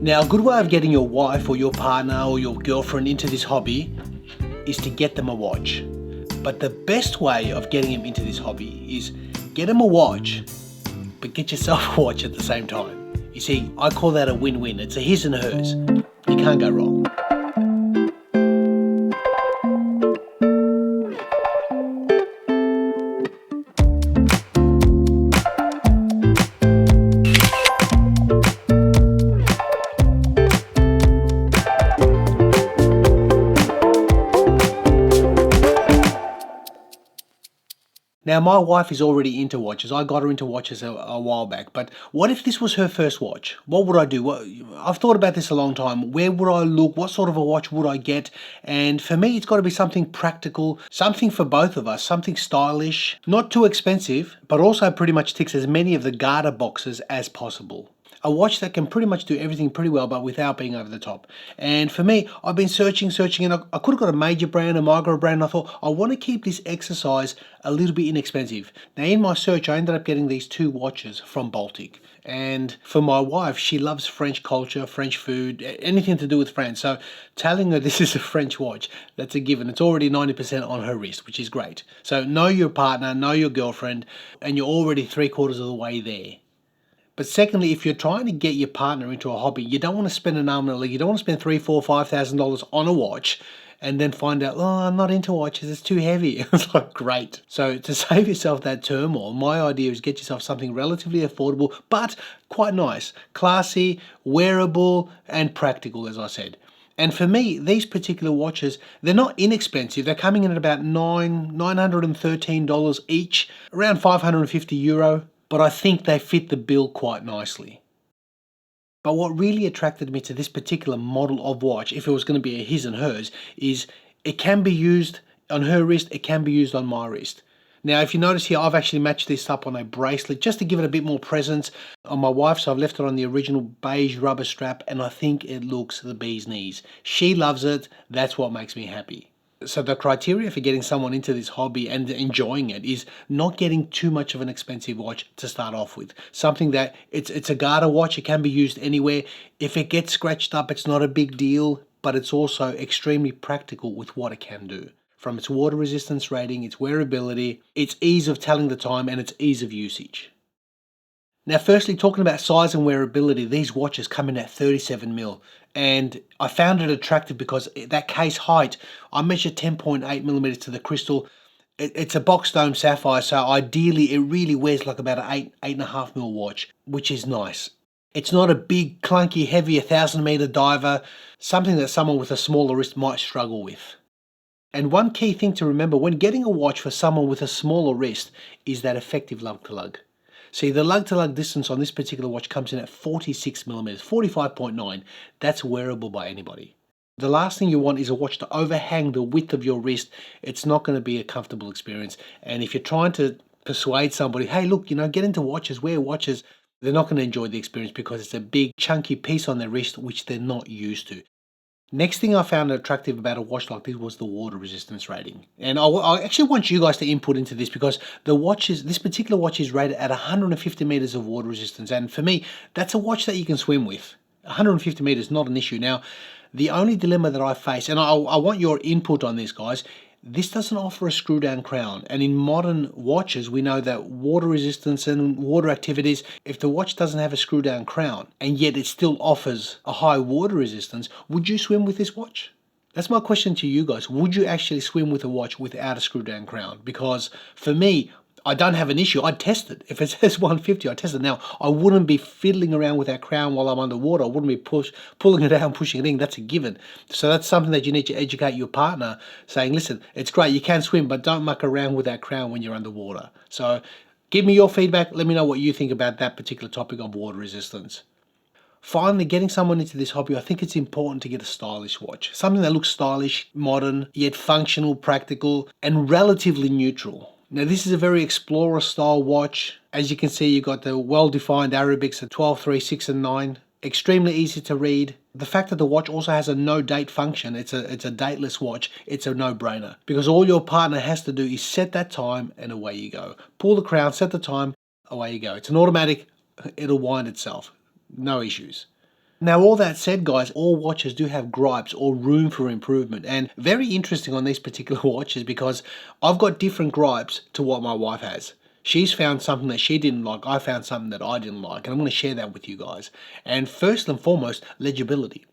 Now, a good way of getting your wife or your partner or your girlfriend into this hobby is to get them a watch. But the best way of getting them into this hobby is get them a watch, but get yourself a watch at the same time. You see, I call that a win-win. It's a his and hers. You can't go wrong. Now, my wife is already into watches. I got her into watches a while back. But what if this was her first watch? What would I do? I've thought about this a long time. Where would I look? What sort of a watch would I get? And for me, it's got to be something practical, something for both of us, something stylish, not too expensive, but also pretty much ticks as many of the Garter boxes as possible. A watch that can pretty much do everything pretty well, but without being over the top. And for me, I've been searching, and I could have got a major brand, a micro brand, and I thought, I want to keep this exercise a little bit inexpensive. Now, in my search, I ended up getting these two watches from Baltic. And for my wife, she loves French culture, French food, anything to do with France. So telling her this is a French watch, that's a given. It's already 90% on her wrist, which is great. So know your partner, know your girlfriend, and you're already 3/4 of the way there. But secondly, if you're trying to get your partner into a hobby, you don't want to spend an arm and a leg. You don't want to spend $3,000, $4,000, $5,000 on a watch and then find out, oh, I'm not into watches, it's too heavy. It's like, great. So to save yourself that turmoil, my idea is get yourself something relatively affordable, but quite nice, classy, wearable, and practical, as I said. And for me, these particular watches, they're not inexpensive. They're coming in at about $913 each, around €550. But I think they fit the bill quite nicely. But what really attracted me to this particular model of watch, if it was going to be a his and hers, is it can be used on her wrist, it can be used on my wrist. Now, if you notice here, I've actually matched this up on a bracelet just to give it a bit more presence. On my wife, so I've left it on the original beige rubber strap, and I think it looks the bee's knees. She loves it. That's what makes me happy. So the criteria for getting someone into this hobby and enjoying it is not getting too much of an expensive watch to start off with. Something that it's a Garter watch, it can be used anywhere. If it gets scratched up, it's not a big deal, but it's also extremely practical with what it can do. From its water resistance rating, its wearability, its ease of telling the time, and its ease of usage. Now, firstly, talking about size and wearability, these watches come in at 37mm, and I found it attractive because that case height, I measured 10.8mm to the crystal. It's a box dome sapphire, so ideally it really wears like about an 8.5mm watch, which is nice. It's not a big, clunky, heavy 1,000-meter diver, something that someone with a smaller wrist might struggle with. And one key thing to remember when getting a watch for someone with a smaller wrist is that effective lug-to-lug. See, the lug-to-lug distance on this particular watch comes in at 46mm, 45.9. That's wearable by anybody. The last thing you want is a watch to overhang the width of your wrist. It's not going to be a comfortable experience. And if you're trying to persuade somebody, hey, look, get into watches, wear watches, they're not going to enjoy the experience because it's a big, chunky piece on their wrist, which they're not used to. Next thing I found attractive about a watch like this was the water resistance rating. And I actually want you guys to input into this because this particular watch is rated at 150 meters of water resistance. And for me, that's a watch that you can swim with. 150 meters, not an issue. Now, the only dilemma that I face, and I want your input on this, guys, this doesn't offer a screw down crown. And in modern watches, we know that water resistance and water activities, if the watch doesn't have a screw down crown and yet it still offers a high water resistance, would you swim with this watch? That's my question to you guys. Would you actually swim with a watch without a screw down crown? Because for me, I don't have an issue. I'd test it. If it says 150, I'd test it. Now, I wouldn't be fiddling around with that crown while I'm underwater. I wouldn't be pulling it out, pushing it in. That's a given. So that's something that you need to educate your partner, saying, listen, it's great, you can swim, but don't muck around with that crown when you're underwater. So give me your feedback. Let me know what you think about that particular topic of water resistance. Finally, getting someone into this hobby, I think it's important to get a stylish watch. Something that looks stylish, modern, yet functional, practical, and relatively neutral. Now, this is a very explorer style watch. As you can see, you've got the well-defined Arabics at 12, 3, 6, and 9. Extremely easy to read. The fact that the watch also has a no date function, it's a dateless watch, it's a no-brainer. Because all your partner has to do is set that time and away you go. Pull the crown, set the time, away you go. It's an automatic, it'll wind itself. No issues. Now, all that said, guys, all watches do have gripes or room for improvement. And very interesting on these particular watches because I've got different gripes to what my wife has. She's found something that she didn't like. I found something that I didn't like. And I'm going to share that with you guys. And first and foremost, legibility.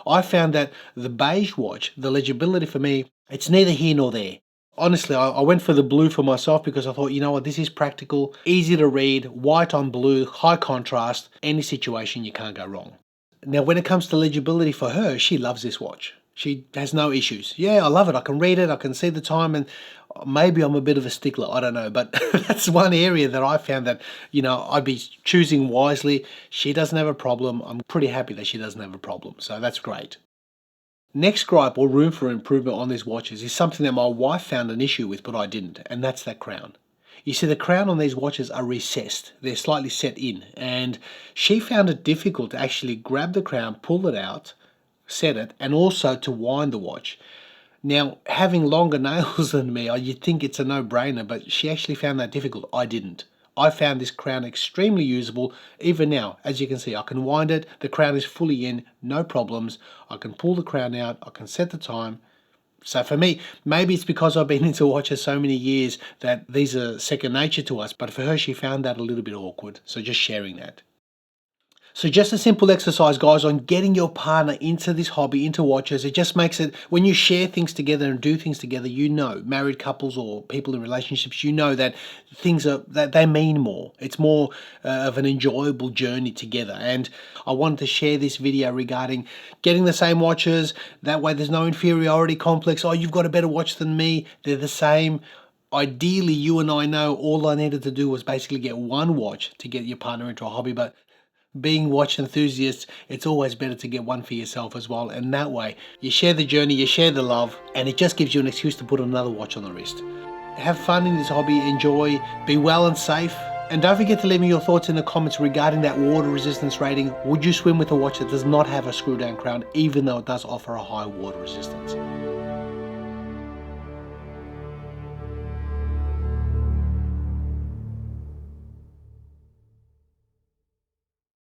I found that the beige watch, the legibility for me, it's neither here nor there. Honestly, I went for the blue for myself because I thought, you know what, this is practical, easy to read, white on blue, high contrast, any situation you can't go wrong. Now, when it comes to legibility for her, she loves this watch. She has no issues. Yeah, I love it. I can read it. I can see the time, and maybe I'm a bit of a stickler. I don't know, but that's one area that I found that, I'd be choosing wisely. She doesn't have a problem. I'm pretty happy that she doesn't have a problem. So that's great. Next gripe or room for improvement on these watches is something that my wife found an issue with, but I didn't, and that's that crown. You see, the crown on these watches are recessed. They're slightly set in, and she found it difficult to actually grab the crown, pull it out, set it, and also to wind the watch. Now, having longer nails than me, you'd think it's a no-brainer, but she actually found that difficult. I didn't. I found this crown extremely usable. Even now, as you can see, I can wind it. The crown is fully in, no problems. I can pull the crown out. I can set the time. So for me, maybe it's because I've been into watches so many years that these are second nature to us. But for her, she found that a little bit awkward. So just sharing that. So just a simple exercise, guys, on getting your partner into this hobby, into watches. It just makes it, when you share things together and do things together, married couples or people in relationships, that things that they mean more. It's more of an enjoyable journey together. And I wanted to share this video regarding getting the same watches. That way there's no inferiority complex. Oh, you've got a better watch than me. They're the same. Ideally, you and I know all I needed to do was basically get one watch to get your partner into a hobby, but being watch enthusiasts, it's always better to get one for yourself as well. And that way, you share the journey, you share the love, and it just gives you an excuse to put another watch on the wrist. Have fun in this hobby, enjoy, be well and safe. And don't forget to leave me your thoughts in the comments regarding that water resistance rating. Would you swim with a watch that does not have a screw down crown, even though it does offer a high water resistance?